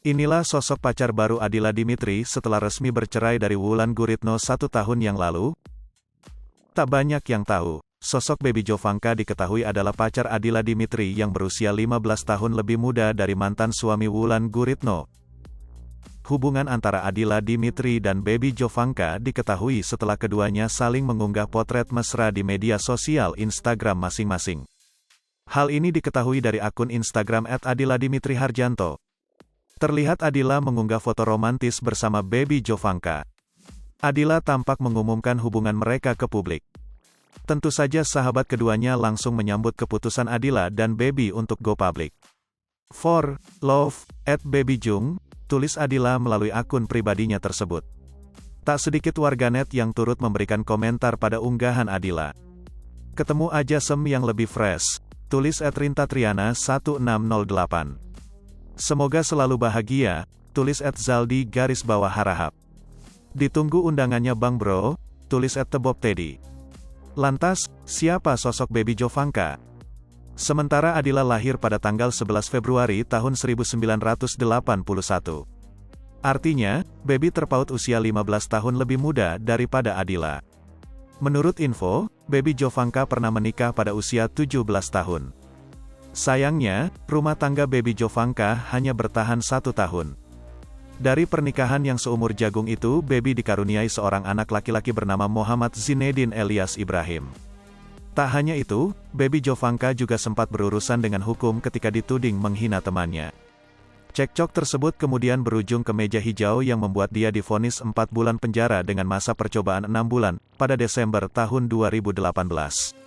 Inilah sosok pacar baru Adila Dimitri setelah resmi bercerai dari Wulan Guritno 1 tahun yang lalu. Tak banyak yang tahu, sosok Baby Jovanka diketahui adalah pacar Adila Dimitri yang berusia 15 tahun lebih muda dari mantan suami Wulan Guritno. Hubungan antara Adila Dimitri dan Baby Jovanka diketahui setelah keduanya saling mengunggah potret mesra di media sosial Instagram masing-masing. Hal ini diketahui dari akun Instagram @AdilaDimitriHarjanto. Terlihat Adila mengunggah foto romantis bersama Baby Jovanka. Adila tampak mengumumkan hubungan mereka ke publik. Tentu saja sahabat keduanya langsung menyambut keputusan Adila dan Baby untuk go public. For love, @babyjung, tulis Adila melalui akun pribadinya tersebut. Tak sedikit warganet yang turut memberikan komentar pada unggahan Adila. Ketemu aja sem yang lebih fresh, tulis @rintatriana1608. Semoga selalu bahagia, tulis @zaldi_harahap. Ditunggu undangannya Bang Bro, tulis @tebobteddy. Lantas, siapa sosok Baby Jovanka? Sementara Adila lahir pada tanggal 11 Februari tahun 1981. Artinya, Baby terpaut usia 15 tahun lebih muda daripada Adila. Menurut info, Baby Jovanka pernah menikah pada usia 17 tahun. Sayangnya, rumah tangga Baby Jovanka hanya bertahan 1 tahun. Dari pernikahan yang seumur jagung itu, Baby dikaruniai seorang anak laki-laki bernama Muhammad Zinedine Elias Ibrahim. Tak hanya itu, Baby Jovanka juga sempat berurusan dengan hukum ketika dituding menghina temannya. Cekcok tersebut kemudian berujung ke meja hijau yang membuat dia divonis 4 bulan penjara dengan masa percobaan 6 bulan, pada Desember tahun 2018.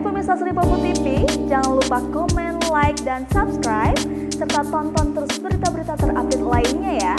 Pemirsa Sri Popo TV, jangan lupa komen, like, dan subscribe, serta tonton terus berita-berita terupdate lainnya ya.